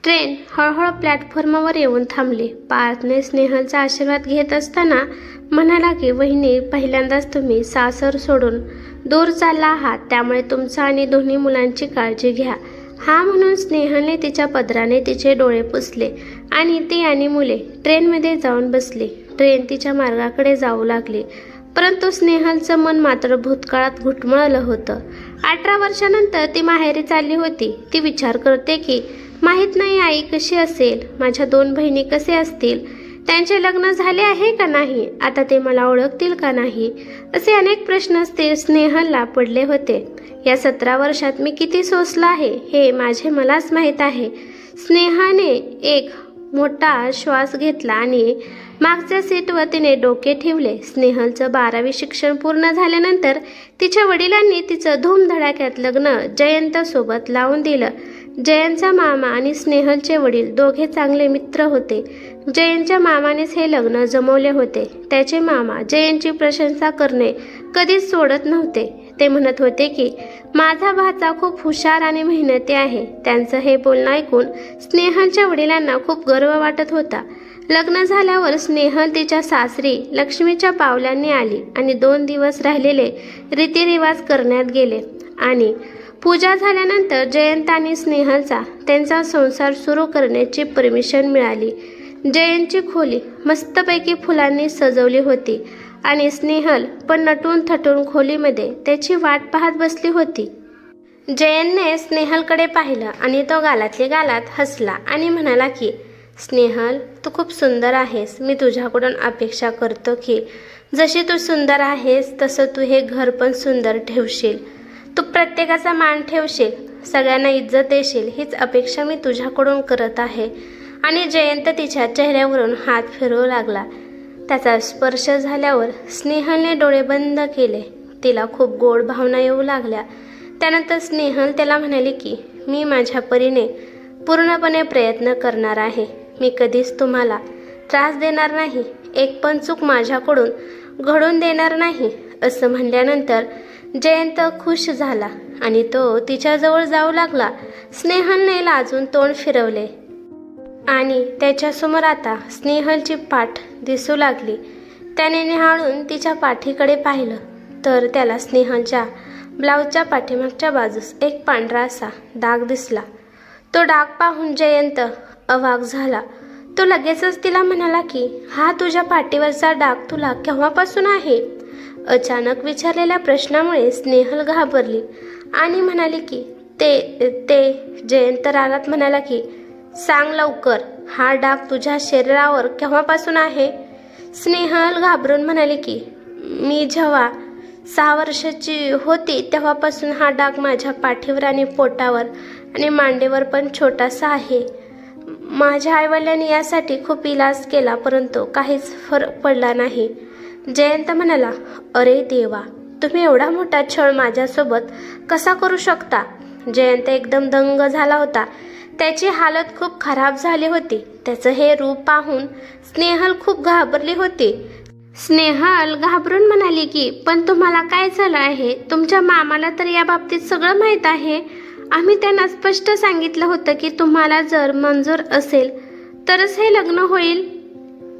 Train हळूहळू प्लॅटफॉर्मवर येऊन थांबली. पार्थने स्नेहलचा आशीर्वाद घेत असताना म्हणाला की वहिनी, पहिल्यांदाच तुम्ही सासर सोडून दूर चालला आहात, त्यामुळे तुमचं आणि दोन्ही मुलांची काळजी घ्या. हा म्हणून स्नेहलने तिच्या पदराने तिचे डोळे पुसले आणि ती आणि मुले ट्रेनमध्ये जाऊन बसली. ट्रेन तिच्या मार्गाकडे जाऊ लागली, परंतु स्नेहलचं मन मात्र भूतकाळात घुटमळलं होतं. 18 वर्षानंतर ती माहेरी चालली होती. ती विचार करते की माहीत नाही आई कशी असेल, माझ्या 2 बहिणी कसे असतील, त्यांचे लग्न झाले आहे का नाही, आता ते मला ओळखतील का नाही, असे अनेक प्रश्न स्नेहलला पडले होते. या 17 वर्षात मी किती सोसलं आहे हे माझे मलाच माहीत आहे. स्नेहाने एक मोठा श्वास घेतला आणि मागच्या सीटवर तिने डोके ठेवले. स्नेहलचं 12वी शिक्षण पूर्ण झाल्यानंतर तिच्या वडिलांनी तिचं धूमधडाक्यात लग्न जयंतसोबत लावून दिलं. जयंतचा मामा आणि स्नेहलचे वडील दोघे चांगले मित्र होते. जयंतच्या मामानेच हे लग्न जमवले होते. त्याचे मामा जयंतची प्रशंसा करणे कधीच सोडत नव्हते. ते म्हणत होते की माझा भाचा खूप हुशार आणि मेहनती आहे. त्यांचं हे बोलणं ऐकून स्नेहलच्या वडिलांना खूप गर्व वाटत होता. लग्न झाल्यावर स्नेहल तिच्या सासरी लक्ष्मीच्या पावलांनी आली आणि 2 दिवस राहिलेले रीतिरिवाज करण्यात गेले आणि पूजा झाल्यानंतर जयंत आणि स्नेहलचा त्यांचा संसार सुरू करण्याची परमिशन मिळाली. जयंतची खोली मस्तपैकी फुलांनी सजवली होती आणि स्नेहल पण नटून थटून खोलीमध्ये त्याची वाट पाहत बसली होती. जयंतने स्नेहलकडे पाहिलं आणि तो गालातल्या गालात हसला आणि म्हणाला की स्नेहल, तू खूप सुंदर आहेस. मी तुझ्याकडून अपेक्षा करतो की जशी तू सुंदर आहेस तसं तू हे घर पण सुंदर ठेवशील. तू प्रत्येकाचा मान ठेवशील, सगळ्यांना इज्जत देशील, हीच अपेक्षा मी तुझ्याकडून करत आहे. आणि जयंत तिच्या चेहऱ्यावरून हात फिरवू लागला. त्याचा स्पर्श झाल्यावर स्नेहलने डोळे बंद केले. तिला खूप गोड भावना येऊ लागल्या. त्यानंतर स्नेहल त्याला म्हणाली की मी माझ्या परीने पूर्णपणे प्रयत्न करणार आहे. मी कधीच तुम्हाला त्रास देणार नाही, एक पण चूक माझ्याकडून घडून देणार नाही. असं म्हणल्यानंतर जयंत खुश झाला आणि तो तिच्याजवळ जाऊ लागला. स्नेहलने लाजून तोंड फिरवले आणि त्याच्यासमोर आता स्नेहलची पाठ दिसू लागली. त्याने निहाळून तिच्या पाठीकडे पाहिलं तर त्याला स्नेहलच्या ब्लाऊजच्या पाठीमागच्या बाजूस एक पांढरा असा डाग दिसला. तो डाग पाहून जयंत अवाक झाला. तो लगेचच तिला म्हणाला की हा तुझ्या पाठीवरचा डाग तुला केव्हापासून आहे? अचानक विचारलेल्या प्रश्नामुळे स्नेहल घाबरली आणि म्हणाली की ते जयंत रागात म्हणाला की सांग लवकर, हा डाग तुझ्या शरीरावर केव्हापासून आहे? स्नेहल घाबरून म्हणाली की मी जेव्हा 6 वर्षाची होती तेव्हापासून हा डाग माझ्या पाठीवर आणि पोटावर आणि मांडीवर पण छोटासा आहे. माझ्या आईवडिलांनी यासाठी खूप इलाज केला परंतु काहीच फरक पडला नाही. जयंत म्हणाला, अरे देवा, तुम्ही एवढा मोठा छळ माझ्यासोबत कसा करू शकता? जयंत एकदम दंग झाला होता. त्याची हालत खूप खराब झाली होती. त्याचं हे रूप पाहून स्नेहल खूप घाबरली होती. स्नेहल घाबरून म्हणाली की पण तुम्हाला काय झालं आहे? तुमच्या मामाला तर या बाबतीत सगळं माहीत आहे. आम्ही त्यांना स्पष्ट सांगितलं होतं की तुम्हाला जर मंजूर असेल तरच हे लग्न होईल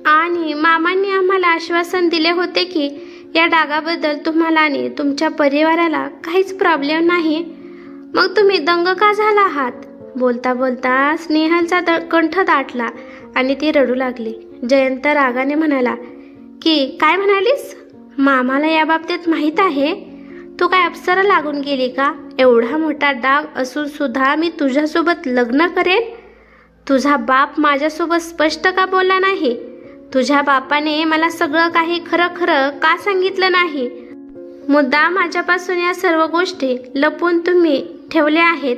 आणि मामांनी आम्हाला आश्वासन दिले होते की या डागाबद्दल तुम्हाला आणि तुमच्या परिवाराला काहीच प्रॉब्लेम नाही. मग तुम्ही दंग का झाला आहात? बोलता बोलता स्नेहलचा कंठ दाटला आणि ती रडू लागली. जयंत रागाने म्हणाला की काय म्हणालीस? मामाला या बाबतीत माहीत आहे? तू काय अप्सरा लागून गेली का? एवढा मोठा डाग असून सुद्धा मी तुझ्यासोबत लग्न करेन? तुझा बाप माझ्यासोबत स्पष्ट का बोलला नाही? तुझ्या बापाने मला सगळं काही खरं खरं का सांगितलं नाही? मुद्दा माझ्यापासून या सर्व गोष्टी लपवून तुम्ही ठेवल्या आहेत.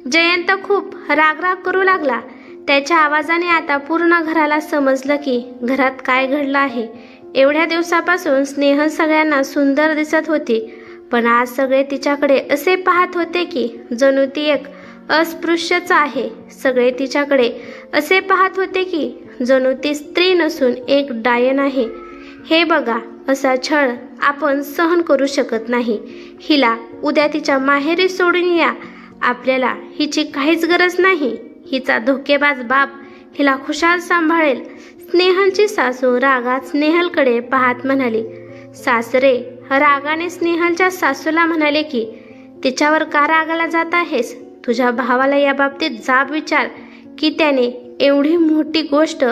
जयंत खूप रागराग करू लागला. त्याच्या आवाजाने आता पूर्ण घराला समजलं की घरात काय घडलं आहे. एवढ्या दिवसापासून स्नेहल सगळ्यांना सुंदर दिसत होती, पण आज सगळे तिच्याकडे असे पाहत होते की जणू ती एक अस्पृश्यच आहे. सगळे तिच्याकडे असे पाहत होते की जणू ती स्त्री नसून एक डायन आहे. हे बघा, असा छळ आपण सहन करू शकत नाही. हिला उद्या तिच्या माहेरी सोडून या. आपल्याला हिची काहीच गरज नाही. हिचा धोकेबाज बाप हिला खुशाल सांभाळेल. स्नेहलची सासू रागात स्नेहलकडे पाहत म्हणाली. सासरे रागाने स्नेहलच्या सासूला म्हणाले की तिच्यावर का रागाला जात आहेस? तुझ्या भावाला या बाबतीत जाब विचार की त्याने एवढी मोठी गोष्ट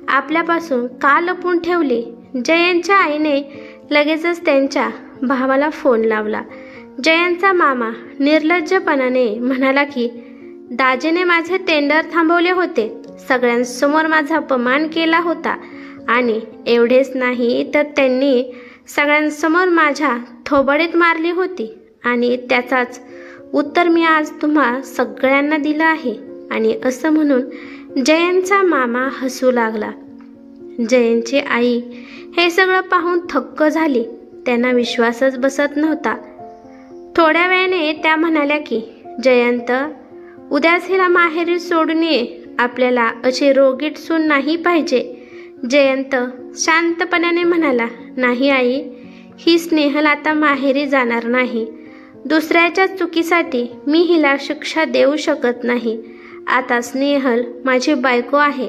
आपल्यापासून का लपवून ठेवली. जयंतच्या आईने लगेचच त्यांच्या भावाला फोन लावला. जयंतचा मामा निर्लज्जपणाने म्हणाला की दाजीने माझे टेंडर थांबवले होते, सगळ्यांसमोर माझा अपमान केला होता आणि एवढेच नाही तर त्यांनी सगळ्यांसमोर माझ्या थोबडीत मारली होती आणि त्याचाच उत्तर मी आज तुम्हा सगळ्यांना दिलं आहे. आणि असं म्हणून जयंतचा मामा हसू लागला. जयंतची आई हे सगळं पाहून थक्क झाली. त्यांना विश्वासच बसत नव्हता. थोड्या वेळाने त्या म्हणाल्या की जयंत, उद्याच हिला माहेरी सोडून ये. आपल्याला अशी रोगीट सून नाही पाहिजे. जयंत शांतपणाने म्हणाला, नाही आई, ही स्नेहल आता माहेरी जाणार नाही. दुसऱ्याच्या चुकीसाठी मी हिला शिक्षा देऊ शकत नाही. आता स्नेहल माझी बायको आहे,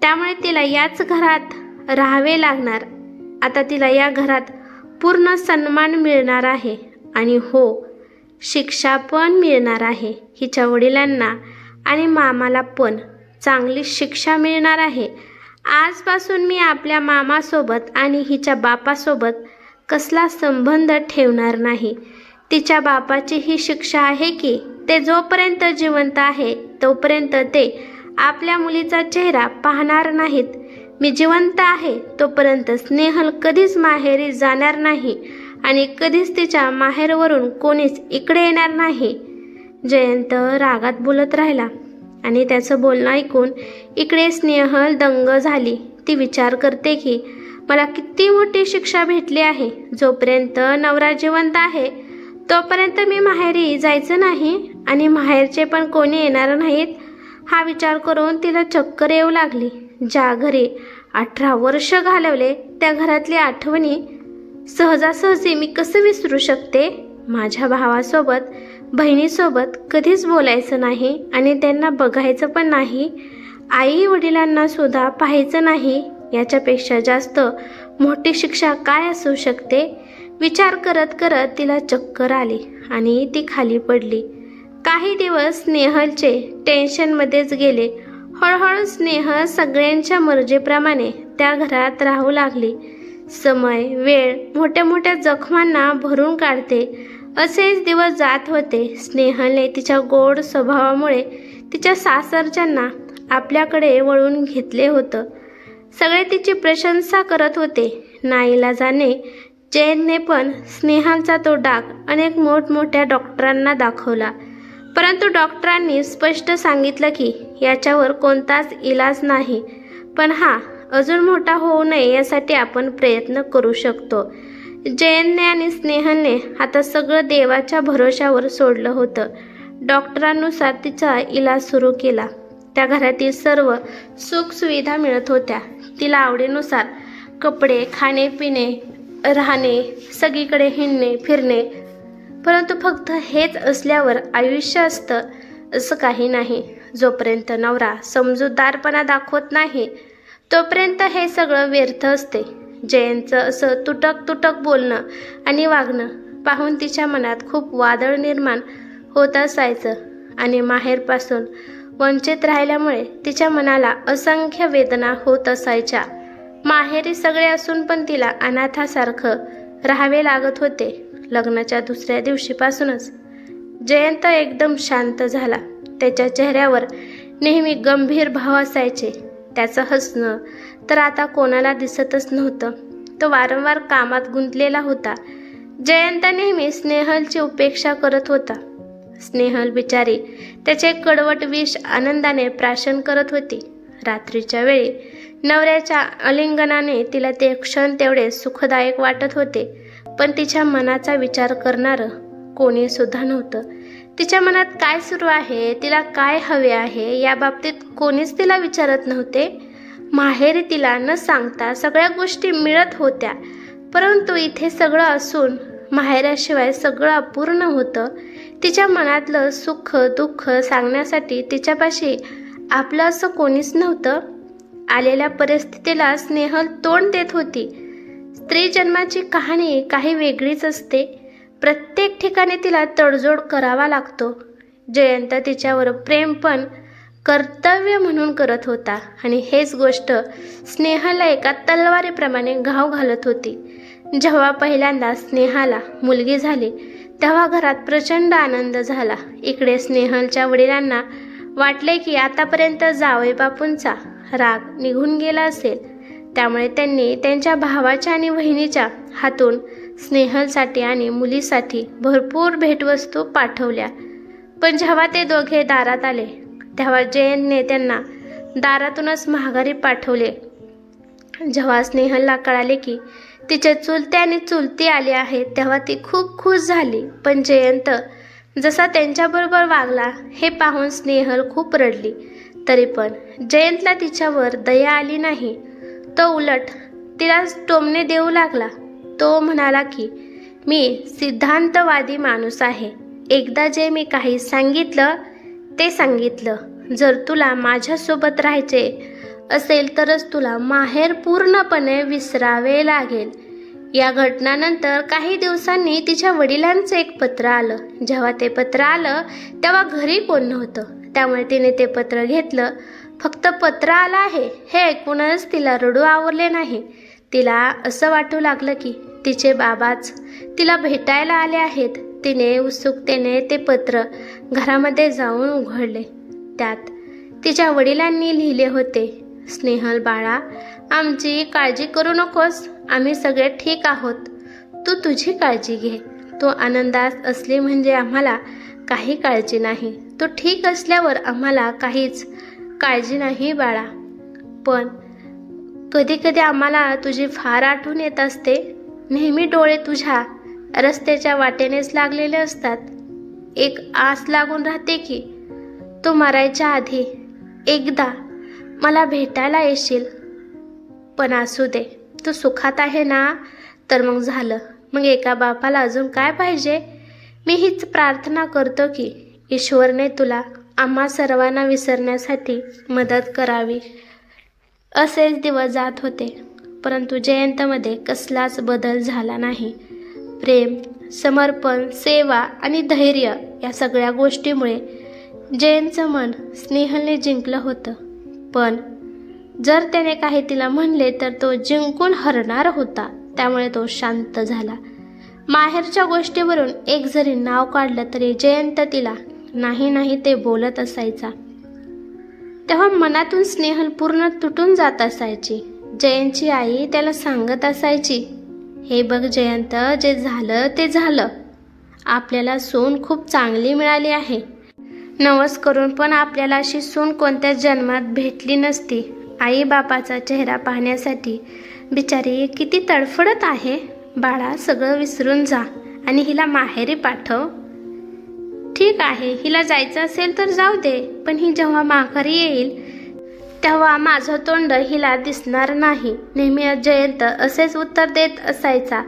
त्यामुळे तिला याच घरात राहावे लागणार. आता तिला या घरात पूर्ण सन्मान मिळणार आहे आणि हो, शिक्षा पण मिळणार आहे. हिच्या वडिलांना आणि मामाला पण चांगली शिक्षा मिळणार आहे. आजपासून मी आपल्या मामासोबत आणि हिच्या बापासोबत कसला संबंध ठेवणार नाही. तिच्या बापाची ही शिक्षा आहे की ते जोपर्यंत जिवंत आहे तोपर्यंत ते आपल्या मुलीचा चेहरा पाहणार नाहीत. मी जिवंत आहे तोपर्यंत स्नेहल कधीच माहेरी जाणार नाही आणि कधीच तिच्या माहेरवरून कोणीच इकडे येणार नाही. जयंत रागात बोलत राहिला आणि त्याचं बोलणं ऐकून इकडे स्नेहल दंग झाली. ती विचार करते की मला किती मोठी शिक्षा भेटली आहे. जोपर्यंत नवरा जिवंत आहे तोपर्यंत मी माहेरी जायचं नाही आणि माहेरचे पण कोणी येणार नाहीत. हा विचार करून तिला चक्कर येऊ लागली. ज्या घरी 18 वर्ष घालवले त्या घरातली आठवणी सहजासहजी मी कसं विसरू शकते. माझ्या भावासोबत बहिणीसोबत कधीच बोलायचं नाही आणि त्यांना बघायचं पण नाही. आई वडिलांना सुद्धा पाहायचं नाही. याच्यापेक्षा जास्त मोठी शिक्षा काय असू शकते. विचार करत करत तिला चक्कर आली आणि ती खाली पडली. काही दिवस स्नेहलचे टेन्शनमध्येच गेले. हळूहळू स्नेहल सगळ्यांच्या मर्जीप्रमाणे त्या घरात राहू लागली. समय वेळ मोठ्या मोठ्या जखमांना भरून काढते असेच दिवस जात होते. स्नेहलने तिच्या गोड स्वभावामुळे तिच्या सासरच्यांना आपल्याकडे वळून घेतले होतं. सगळे तिची प्रशंसा करत होते. नाईलाजाने जयंतने पण स्नेहलचा तो डाग अनेक मोठमोठ्या डॉक्टरांना दाखवला, परंतु डॉक्टरांनी स्पष्ट सांगितलं की याच्यावर कोणताच इलाज नाही, पण हा अजून मोठा होऊ नये यासाठी आपण प्रयत्न करू शकतो. जयंतने आणि स्नेहलने आता सगळं देवाच्या भरोशावर सोडलं होतं. डॉक्टरांनुसार तिचा इलाज सुरू केला. त्या घरातील सर्व सुखसुविधा मिळत होत्या. तिला आवडीनुसार कपडे, खाणे पिणे, राहणे, सगळीकडे हिंडणे फिरणे. परंतु फक्त हेच असल्यावर आयुष्य असतं असं काही नाही. जोपर्यंत नवरा समजूतदारपणा दाखवत नाही तोपर्यंत हे सगळं व्यर्थ असते. जयंतचं असं तुटक बोलणं आणि वागणं पाहून तिच्या मनात खूप वादळ निर्माण होत असायचं आणि माहेरपासून वंचित राहिल्यामुळे तिच्या मनाला असंख्य वेदना होत असायच्या. माहेरी सगळे असून पण तिला अनाथासारखं राहावे लागत होते. लग्नाच्या दुसऱ्या दिवशीपासूनच जयंत एकदम शांत झाला. त्याच्या चेहऱ्यावर नेहमी गंभीर भाव असायचे. त्याचं हसणं तर आता कोणाला दिसतच नव्हतं. तो वारंवार कामात गुंतलेला होता. जयंत नेहमी स्नेहलची उपेक्षा करत होता. स्नेहल बिचारी त्याचे कडवट विष आनंदाने प्राशन करत होती. रात्रीच्या वेळी नवऱ्याच्या आलिंगनाने तिला ते क्षण तेवढे सुखदायक वाटत होते, पण तिच्या मनाचा विचार करणारं कोणी सुद्धा नव्हतं. तिच्या मनात काय सुरू आहे, तिला काय हवे आहे या बाबतीत कोणीच तिला विचारत नव्हते. माहेरी तिला न सांगता सगळ्या गोष्टी मिळत होत्या, परंतु इथे सगळं असून माहेराशिवाय सगळं अपूर्ण होतं. तिच्या मनातलं सुख दुःख सांगण्यासाठी तिच्यापाशी आपलं असं कोणीच नव्हतं. आलेल्या परिस्थितीला स्नेहल तोंड देत होती. स्त्री जन्माची कहाणी काही वेगळीच असते. प्रत्येक ठिकाणी तिला तडजोड करावा लागतो. जयंत तिच्यावर प्रेम पण कर्तव्य म्हणून करत होता आणि हेच गोष्ट स्नेहाला एका तलवारीप्रमाणे घाव घालत होती. जेव्हा पहिल्यांदा स्नेहाला मुलगी झाली तेव्हा घरात प्रचंड आनंद झाला. इकडे स्नेहलच्या वडिलांना वाटले की आतापर्यंत जावई बापूंचा राग निघून गेला असेल, त्यामुळे त्यांनी त्यांच्या भावाच्या आणि बहिणीच्या हातून स्नेहलसाठी आणि मुलीसाठी भरपूर भेटवस्तू पाठवल्या. पण जेव्हा ते दोघे दारात आले तेव्हा जयंतने त्यांना दारातूनच माघारी पाठवले. जेव्हा स्नेहलला कळाले की तिचे चुलते आणि चुलती आले आहेत तेव्हा ती खूप खुश झाली. पण जयंत जसा त्यांच्याबरोबर वागला हे पाहून स्नेहल खूप रडली. तरी पण जयंतला तिच्यावर दया आली नाही. तो उलट तिला टोमणे देऊ लागला. तो म्हणाला की मी सिद्धांतवादी माणूस आहे. एकदा जे मी काही सांगितलं ते सांगितलं. जर तुला माझ्यासोबत राहायचे असेल तरच तुला माहेर पूर्णपणे विसरावे लागेल. या घटनानंतर काही दिवसांनी तिच्या वडिलांचं एक पत्र आलं. जेव्हा ते पत्र आलं तेव्हा घरी कोण नव्हतं, त्यामुळे तिने ते पत्र घेतलं. फक्त पत्र आलं आहे हे ऐकूनच तिला रडू आवरले नाही. तिला असं वाटू लागलं की तिचे बाबाच तिला भेटायला आले आहेत. तिने उत्सुकतेने ते पत्र घरामध्ये जाऊन उघडले. त्यात तिच्या वडिलांनी लिहिले होते, स्नेहल बाळा, आमची काळजी करू नकोस. आम्ही सगळे ठीक आहोत. तू तुझी काळजी घे. तू आनंदात असली म्हणजे आम्हाला काही काळजी नाही. तू ठीक असल्यावर आम्हाला काहीच काळजी नाही बाळा. पण कधी कधी आम्हाला तुझी फार आठवण येत असते. नेहमी डोळे तुझ्या रस्त्याच्या वाटेनेच लागलेले असतात. एक आस लागून राहते की तू मरायच्या आधी एकदा मला भेटायला येशील. पण असू दे, तू सुखात आहे ना, तर मग झालं. मग एका बापाला अजून काय पाहिजे. मी हीच प्रार्थना करतो की ईश्वरने तुला आम्हा सर्वांना विसरण्यासाठी मदत करावी. असेच दिवस जात होते, परंतु जयंतमध्ये कसलाच बदल झाला नाही. प्रेम, समर्पण, सेवा आणि धैर्य या सगळ्या गोष्टीमुळे जयंतचं मन स्नेहलने जिंकलं होतं. पण जर त्याने काही तिला म्हणले तर तो जिंकून हरणार होता. त्यामुळे तो शांत झाला. माहेरच्या गोष्टीवरून एक जरी नाव काढलं तरी जयंत तिला नाही नाही ते बोलत असायचा. तेव्हा मनातून स्नेहल पूर्ण तुटून जात असायची. जयंतची आई त्याला सांगत असायची, हे बघ जयंत, जे झालं ते झालं. आपल्याला सून खूप चांगली मिळाली आहे. नवस करून पण आपल्याला अशी सून कोणत्या जन्मात भेटली नसती. आई बापाचा चेहरा पाहण्यासाठी बिचारी किती तडफडत आहे. बाळा, सगळं विसरून जा आणि हिला माहेरी पाठव. ठीक आहे, हिला जायचं असेल तर जाऊ दे, पण ही जेव्हा माघारी येईल तेव्हा माझं तोंड हिला दिसणार नाही. नेहमी जयंत असेच उत्तर देत असायचा.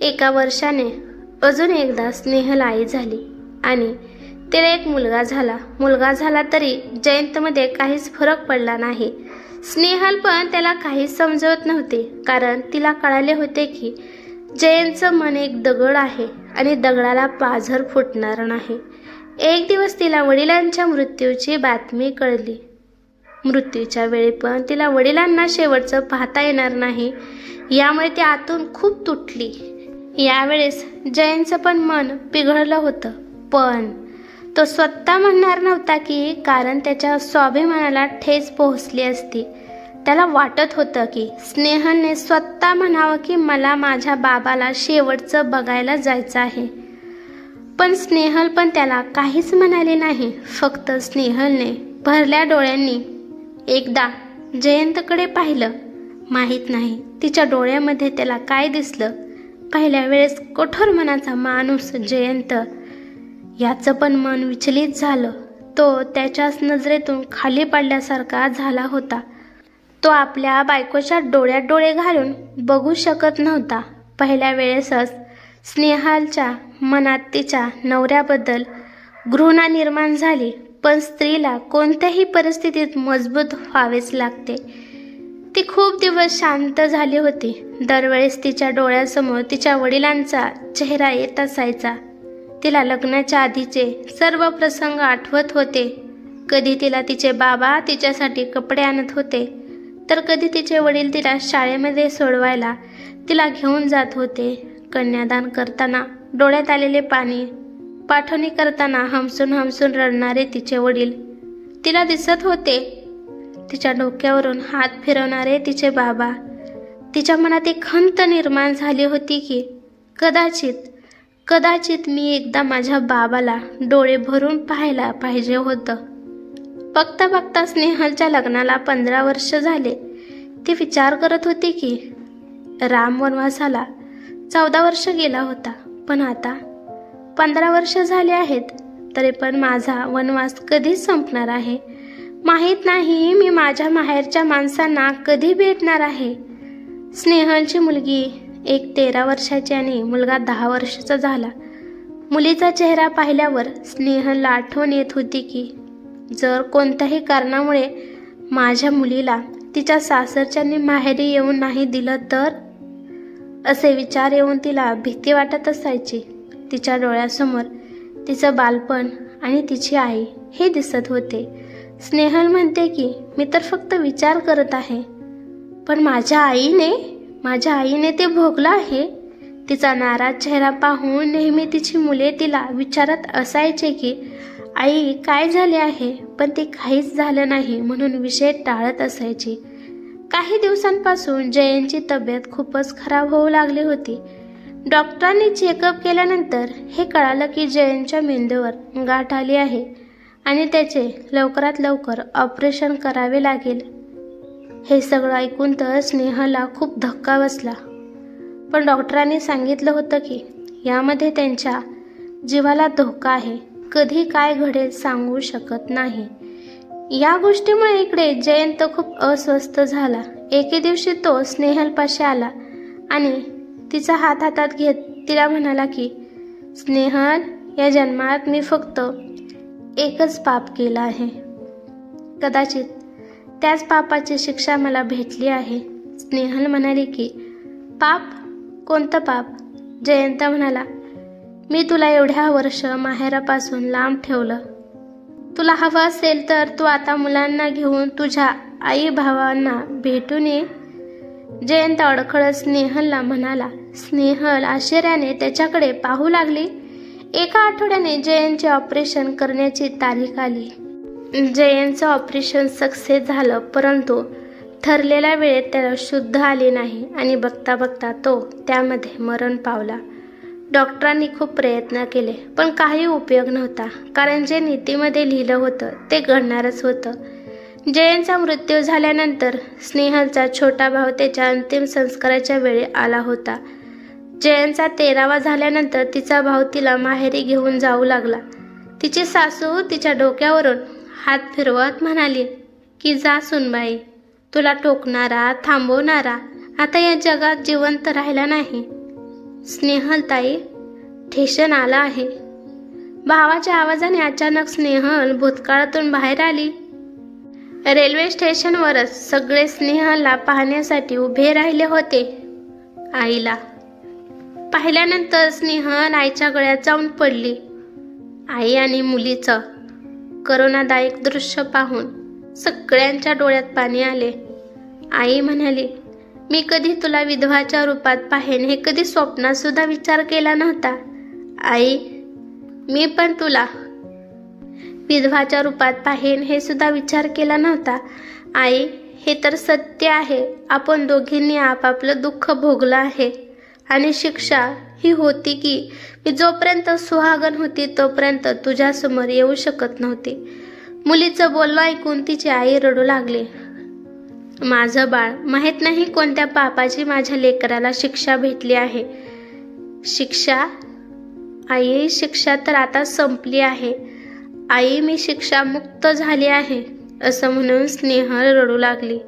एका वर्षाने अजून एकदा स्नेहल आई झाली आणि तिला एक मुलगा झाला तरी जयंतमध्ये काहीच फरक पडला नाही. स्नेहल पण त्याला काहीच समजवत नव्हते, कारण तिला कळाले होते की जयंतचं मन एक दगड आहे आणि दगडाला पाझर फुटणार नाही. एक दिवस तिला वडिलांच्या मृत्यूची बातमी कळली. मृत्यूच्या वेळी पण तिला वडिलांना शेवटचं पाहता येणार नाही, यामुळे ती आतून खूप तुटली. यावेळेस जयंतचं पण मन पिघळलं होतं, पण तो स्वतः म्हणणार नव्हता की, कारण त्याच्या स्वाभिमानाला ठेच पोहोचली असती. त्याला वाटत होतं की स्नेहलने स्वतः म्हणावं की मला माझ्या बाबाला शेवटचं बघायला जायचं आहे. पण स्नेहल पण त्याला काहीच म्हणाली नाही. फक्त स्नेहलने भरल्या डोळ्यांनी एकदा जयंतकडे पाहिलं. माहीत नाही तिच्या डोळ्यामध्ये त्याला काय दिसलं. पहिल्या वेळेस कठोर मनाचा माणूस जयंत, याचं पण मन विचलित झालं. तो त्याच्याच नजरेतून खाली पडल्यासारखा झाला होता. तो आपल्या बायकोच्या डोळ्यात डोळे घालून बघू शकत नव्हता. पहिल्या वेळेसच स्नेहलच्या मनात तिच्या नवऱ्याबद्दल घृणा निर्माण झाली. पण स्त्रीला कोणत्याही परिस्थितीत मजबूत व्हावेच लागते. ती खूप दिवस शांत झाली होती. दरवेळेस तिच्या डोळ्यासमोर तिच्या वडिलांचा चेहरा येत असायचा. तिला लग्नाच्या आधीचे सर्व प्रसंग आठवत होते. कधी तिला तिचे बाबा तिच्यासाठी कपडे आणत होते, तर कधी तिचे वडील तिला शाळेमध्ये सोडवायला तिला घेऊन जात होते. कन्यादान करताना डोळ्यात आलेले पाणी, पाठवणी करताना हमसून हमसून रडणारे तिचे वडील तिला दिसत होते. तिच्या डोक्यावरून हात फिरवणारे तिचे बाबा. तिच्या मनात एक खंत निर्माण झाली होती की कदाचित मी एकदा माझ्या बाबाला डोळे भरून पाहायला पाहिजे होतं. बघता बघता स्नेहलच्या लग्नाला 15 वर्ष झाले. ती विचार करत होती की राम वनवासाला 14 वर्ष गेला होता, पण आता 15 वर्ष झाले आहेत. तरी पण माझा वनवास कधी संपणार आहे माहीत नाही. मी माझ्या माहेरच्या माणसांना कधी भेटणार आहे. स्नेहलची मुलगी एक 13 वर्षाची आणि मुलगा 10 वर्षाचा झाला. मुलीचा चेहरा पाहिल्यावर स्नेहलला आठवण येत होती की जर कोणत्याही कारणामुळे माझ्या मुलीला तिच्या सासरच्यांनी माहेरी येऊन नाही दिलं तर, असे विचार येऊन तिला भीती वाटत असायची. तिच्या डोळ्यासमोर तिचं बालपण आणि तिची आई हे दिसत होते. स्नेहल म्हणते की मी तर फक्त विचार करत आहे, पण माझ्या आईने ते भोगलं आहे. तिचा नाराज चेहरा पाहून नेहमी तिची मुले तिला विचारत असायचे की आई काय झाले आहे, पण ते काहीच झालं नाही म्हणून विषय टाळत असायची. काही दिवसांपासून जयनची तब्येत खूपच खराब होऊ लागली होती. डॉक्टरांनी चेकअप केल्यानंतर हे कळालं की जयनच्या मेंदूवर गाठ आली आहे आणि त्याचे लवकरात लवकर ऑपरेशन करावे लागेल. हे सगळं ऐकून तर स्नेहला खूप धक्का बसला. पण डॉक्टरांनी सांगितलं होतं की यामध्ये त्यांच्या जीवाला धोका आहे. कधी काय घडेल सांगू शकत नाही. या गोष्टीमुळे इकडे जयंत खूप अस्वस्थ झाला. एके दिवशी तो स्नेहलपाशी आला आणि तिचा हात हातात घेत तिला म्हणाला की स्नेहल, या जन्मात मी फक्त एकच पाप केलं आहे. कदाचित त्याच पापाची शिक्षा मला भेटली आहे. स्नेहल म्हणाली की पाप? कोणतं पाप? जयंत म्हणाला, मी तुला एवढ्या वर्ष माहेरापासून लांब ठेवलं. तुला हवं असेल तर तू आता मुलांना घेऊन तुझ्या आई भावांना भेटून ये. जयंत अडखळत स्नेहलला म्हणाला. स्नेहल आश्चर्याने त्याच्याकडे पाहू लागली. एका आठवड्याने जयंतचे ऑपरेशन करण्याची तारीख आली. जयंतचं ऑपरेशन सक्सेस झालं, परंतु ठरलेल्या वेळेत त्याला शुद्ध आली नाही आणि बघता बघता तो त्यामध्ये मरण पावला. डॉक्टरांनी खूप प्रयत्न केले, पण काही उपयोग नव्हता, कारण जे नीतीमध्ये लिहिलं होतं ते घडणारच होतं. जयंतचा मृत्यू झाल्यानंतर स्नेहलचा छोटा भाऊ त्याच्या अंतिम संस्काराच्या वेळी आला होता. जयंतचा 13वा झाल्यानंतर तिचा भाऊ तिला माहेरी घेऊन जाऊ लागला. तिची सासू तिच्या डोक्यावरून हात फिरवत म्हणाली की जा सुनबाई, तुला टोकणारा थांबवणारा आता या जगात जिवंत राहिला नाही. स्नेहल ताई, ठेशन आला आहे. भावाच्या आवाजाने अचानक स्नेहल भूतकाळातून बाहेर आली. रेल्वे स्टेशनवरच सगळे स्नेहलला पाहण्यासाठी उभे राहिले होते. आईला पाहिल्यानंतर स्नेहल आईच्या गळ्यात जाऊन पडली. आई आणि मुलीचं करुणादायक दृश्य पाहून सगळ्यांच्या डोळ्यात पाणी आले. आई म्हणाली, मी कधी तुला विधवाच्या रूपात पाहेन हे कधी स्वप्नात सुद्धा विचार केला नव्हता. आई, मी पण तुला विधवाच्या रूपात पाहेन हे सुद्धा विचार केला नव्हता. आई, हे तर सत्य आहे. आपण दोघींनी आपापलं दुःख भोगलं आहे आणि शिक्षा ही होती की मी जोपर्यंत सुहागण होती तोपर्यंत तुझ्यासमोर येऊ शकत नव्हते. मुलीचं बोलणं ऐकून तिची आई रडू लागली. माझं बाळ, माहित नाही कोणत्या पापाची माझ्या लेकराला शिक्षा भेटली आहे. शिक्षा? आई, शिक्षा तर आता संपली आहे. आई, मी शिक्षा मुक्त झाली आहे, असं म्हणून स्नेहल रडू लागली.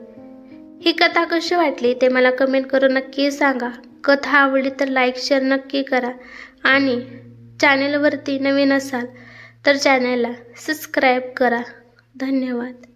ही कथा कशी वाटली ते मला कमेंट करून नक्की सांगा. कथा आवडली तर लाईक शेअर नक्की करा आणि चॅनेलवरती नवीन असाल तर चॅनलला सबस्क्राईब करा. धन्यवाद.